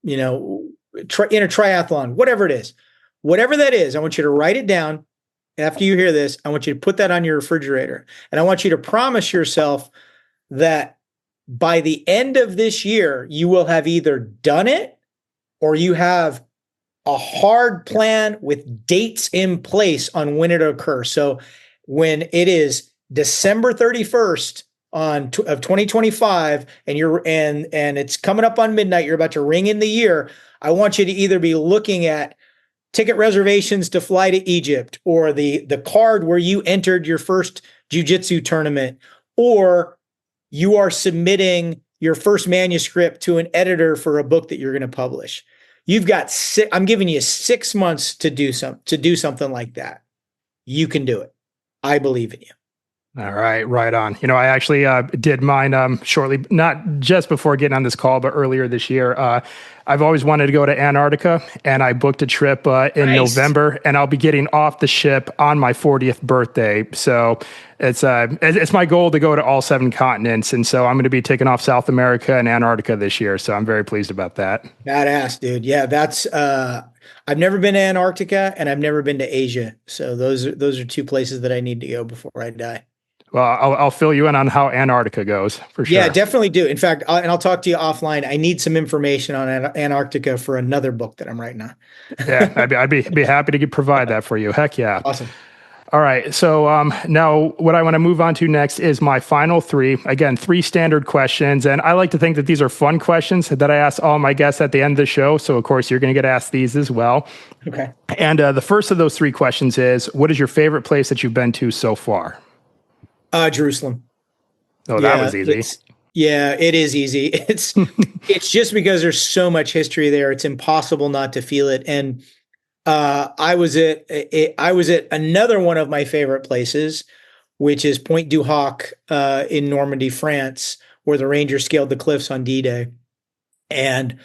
in a triathlon, whatever it is, whatever that is, I want you to write it down. After you hear this, I want you to put that on your refrigerator, and I want you to promise yourself that by the end of this year, you will have either done it or you have a hard plan with dates in place on when it'll occur. So when it is December 31st of 2025 and it's coming up on midnight, you're about to ring in the year, I want you to either be looking at ticket reservations to fly to Egypt, or the card where you entered your first jiu-jitsu tournament, or you are submitting your first manuscript to an editor for a book that you're going to publish. You've got I'm giving you 6 months to do something like that. You can do it. I believe in you. All right, right on. I actually did mine shortly, not just before getting on this call, but earlier this year. I've always wanted to go to Antarctica, and I booked a trip in November, and I'll be getting off the ship on my 40th birthday. So it's my goal to go to all 7 continents, and so I'm going to be taking off South America and Antarctica this year. So I'm very pleased about that. Badass, dude. Yeah, that's. I've never been to Antarctica, and I've never been to Asia. So those are 2 places that I need to go before I die. Well, I'll fill you in on how Antarctica goes for sure. Yeah, definitely do. In fact, I'll talk to you offline. I need some information on Antarctica for another book that I'm writing on. Yeah, I'd be happy to provide that for you. Heck yeah. Awesome. All right. So now what I want to move on to next is my final three. Again, three standard questions. And I like to think that these are fun questions that I ask all my guests at the end of the show. So, of course, you're going to get asked these as well. Okay. And the first of those three questions is, what is your favorite place that you've been to so far? Jerusalem. Oh, that Yeah, was easy. it is easy. It's just because there's so much history there. It's impossible not to feel it. And I was at another one of my favorite places, which is Point du Hoc in Normandy, France, where the Rangers scaled the cliffs on D-Day. And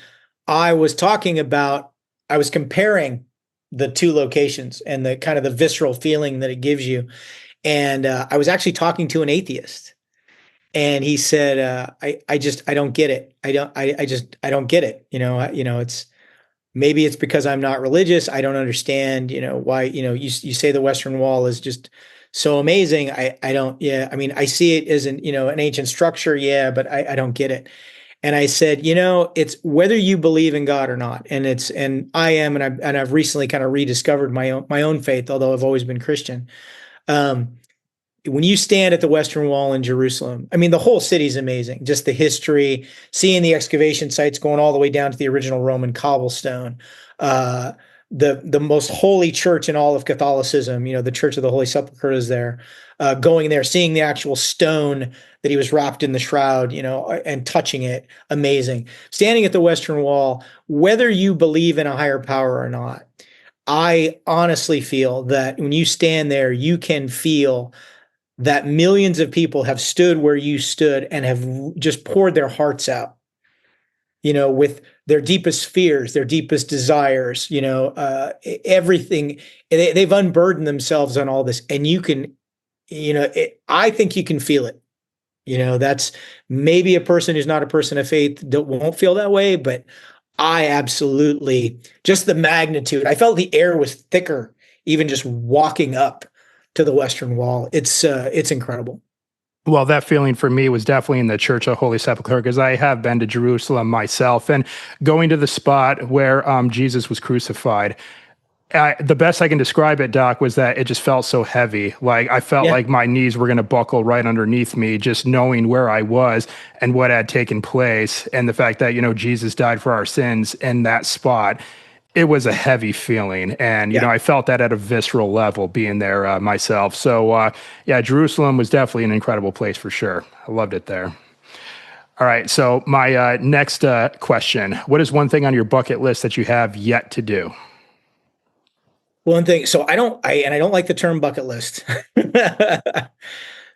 I was talking about, I was comparing the two locations and the kind of the visceral feeling that it gives you. And I was actually talking to an atheist, and he said, I don't get it. I don't get it. It's maybe it's because I'm not religious. I don't understand, why, you say the Western Wall is just so amazing. I don't, yeah. I mean, I see it as an ancient structure. Yeah, but I don't get it. And I said, it's whether you believe in God or not. And I am, and I've recently kind of rediscovered my own faith, although I've always been Christian. Um, when you stand at the Western Wall in Jerusalem, I mean, the whole city is amazing. Just the history, seeing the excavation sites going all the way down to the original Roman cobblestone, uh, the most holy church in all of Catholicism, the Church of the Holy Sepulchre is there. Going there, seeing the actual stone that he was wrapped in the shroud, and touching it, amazing. Standing at the Western Wall, whether you believe in a higher power or not, I honestly feel that when you stand there, you can feel that millions of people have stood where you stood and have just poured their hearts out, with their deepest fears, their deepest desires, everything. They've unburdened themselves on all this. And you can, I think you can feel it. That's maybe a person who's not a person of faith won't feel that way, but I absolutely, just the magnitude. I felt the air was thicker, even just walking up to the Western Wall. It's incredible. Well, that feeling for me was definitely in the Church of Holy Sepulchre, because I have been to Jerusalem myself, and going to the spot where Jesus was crucified. The best I can describe it, Doc, was that it just felt so heavy. Like I felt Yeah. like my knees were going to buckle right underneath me, just knowing where I was and what had taken place, and the fact that Jesus died for our sins in that spot. It was a heavy feeling, and Yeah. I felt that at a visceral level being there myself. So yeah, Jerusalem was definitely an incredible place for sure. I loved it there. All right, so my next question: what is one thing on your bucket list that you have yet to do? One thing, so I don't like the term bucket list.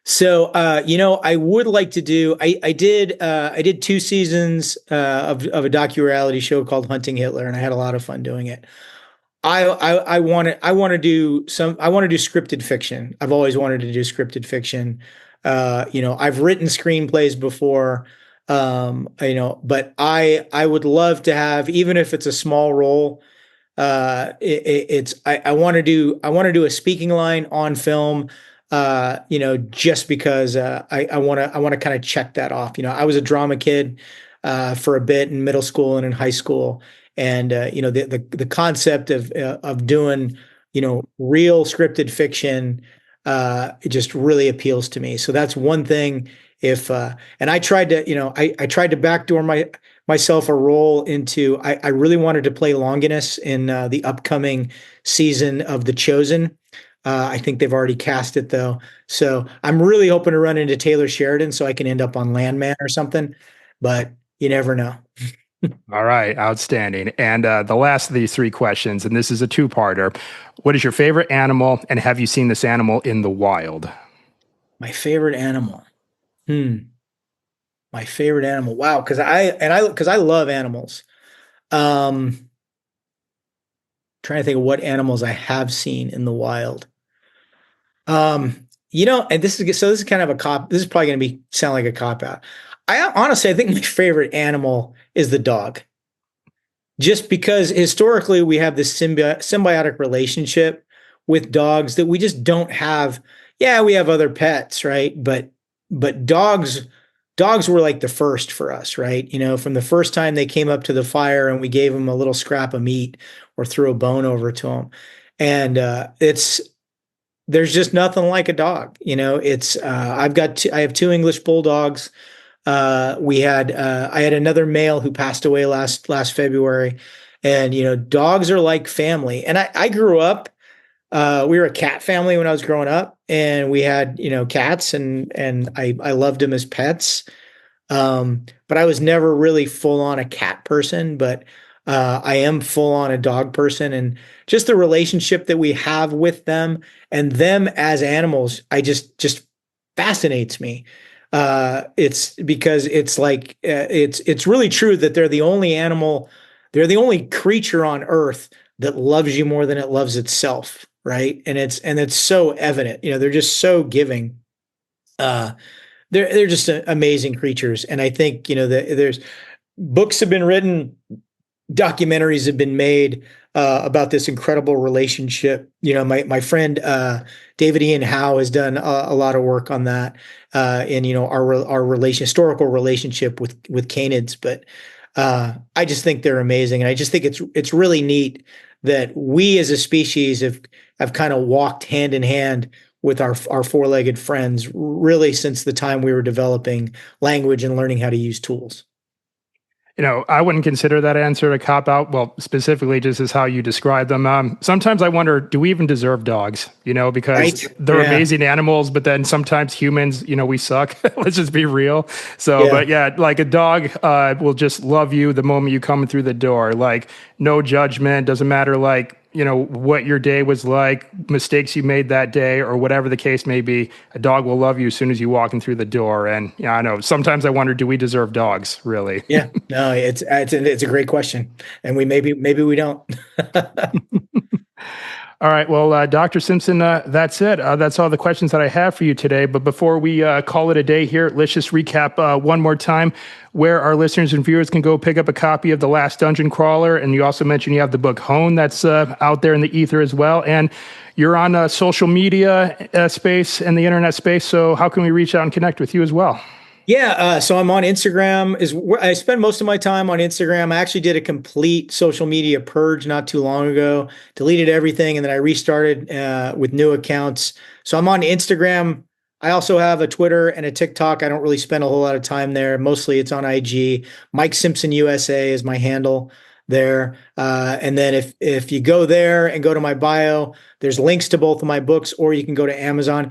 So, I would like to do. I did 2 seasons of a docu-reality show called Hunting Hitler, and I had a lot of fun doing it. I want to do scripted fiction. I've always wanted to do scripted fiction. I've written screenplays before. But I would love to have, even if it's a small role. I want to do a speaking line on film. Just because I want to kind of check that off. I was a drama kid for a bit in middle school and in high school, and the concept of doing real scripted fiction, it just really appeals to me. So that's one thing. If and I tried to I tried to backdoor myself a role into. I really wanted to play Longinus in the upcoming season of The Chosen. I think they've already cast it though. So I'm really hoping to run into Taylor Sheridan so I can end up on Landman or something, but you never know. All right, outstanding. And the last of these three questions, and this is a two-parter. What is your favorite animal, and have you seen this animal in the wild? My favorite animal. My favorite animal. Wow, because I love animals. Um, Trying to think of what animals I have seen in the wild. And this is kind of a cop. This is probably going to be sound like a cop out. I think my favorite animal is the dog, just because historically we have this symbiotic relationship with dogs that we just don't have. Yeah, we have other pets, right? But dogs were like the first for us, right? From the first time they came up to the fire and we gave them a little scrap of meat or threw a bone over to them, and it's there's just nothing like a dog. I have two English bulldogs. I had another male who passed away last February, and dogs are like family. And I grew up. We were a cat family when I was growing up, and we had cats, and I loved them as pets. But I was never really full on a cat person, but I am full on a dog person, and just the relationship that we have with them and them as animals, I just fascinates me. It's because it's like it's really true that they're the only creature on Earth that loves you more than it loves itself, right? And it's so evident. They're just so giving. Uh, they're just amazing creatures, and I think there's books have been written, documentaries have been made about this incredible relationship. My friend David Ian Howe has done a lot of work on that, and our historical relationship with canids. But I just think they're amazing, and I just think it's really neat that we as a species have kind of walked hand in hand with our four-legged friends really since the time we were developing language and learning how to use tools. I wouldn't consider that answer a cop out. Well, specifically, just as how you describe them. Sometimes I wonder, do we even deserve dogs? Because Right? they're Yeah. amazing animals, but then sometimes humans, we suck. Let's just be real. So, Yeah. but yeah, like a dog will just love you the moment you come through the door. Like no judgment. Doesn't matter what your day was like, mistakes you made that day, or whatever the case may be. A dog will love you as soon as you walk in through the door. And yeah, I know sometimes I wonder, do we deserve dogs really? Yeah. No, it's a great question, and maybe we don't. All right. Well, Dr. Simpson, that's it. That's all the questions that I have for you today. But before we call it a day here, let's just recap one more time where our listeners and viewers can go pick up a copy of The Last Dungeon Crawler. And you also mentioned you have the book Hone that's out there in the ether as well. And you're on social media space and the internet space. So how can we reach out and connect with you as well? Yeah, so I'm on Instagram. I spend most of my time on Instagram. I actually did a complete social media purge not too long ago, deleted everything, and then I restarted with new accounts. So I'm on Instagram. I also have a Twitter and a TikTok. I don't really spend a whole lot of time there. Mostly it's on IG. Mike Simpson USA is my handle there. And then if you go there and go to my bio, there's links to both of my books, or you can go to Amazon.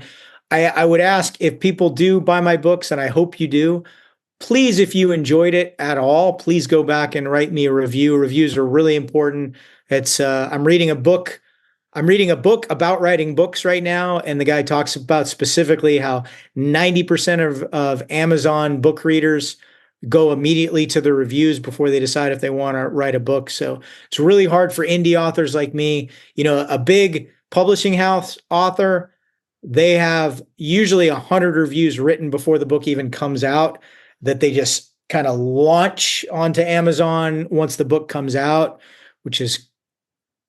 I would ask if people do buy my books, and I hope you do, please, if you enjoyed it at all, please go back and write me a review. Reviews are really important. I'm reading a book. I'm reading a book about writing books right now, and the guy talks about specifically how 90% of Amazon book readers go immediately to the reviews before they decide if they want to write a book. So it's really hard for indie authors like me. A big publishing house author, they have usually 100 reviews written before the book even comes out that they just kind of launch onto Amazon once the book comes out, which is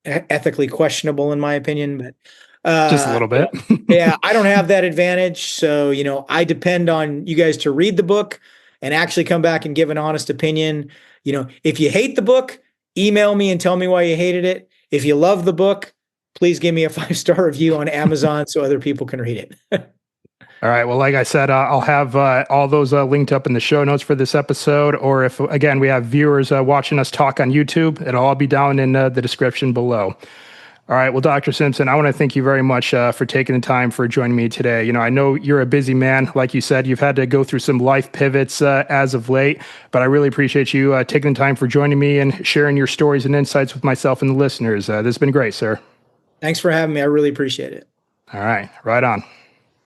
ethically questionable in my opinion. But Just a little bit. yeah, I don't have that advantage. So, I depend on you guys to read the book and actually come back and give an honest opinion. If you hate the book, email me and tell me why you hated it. If you love the book, please give me a 5-star review on Amazon so other people can read it. All right. Well, like I said, I'll have all those linked up in the show notes for this episode. Or if, again, we have viewers watching us talk on YouTube, it'll all be down in the description below. All right. Well, Dr. Simpson, I want to thank you very much for taking the time for joining me today. I know you're a busy man. Like you said, you've had to go through some life pivots as of late, but I really appreciate you taking the time for joining me and sharing your stories and insights with myself and the listeners. This has been great, sir. Thanks for having me. I really appreciate it. All right. Right on.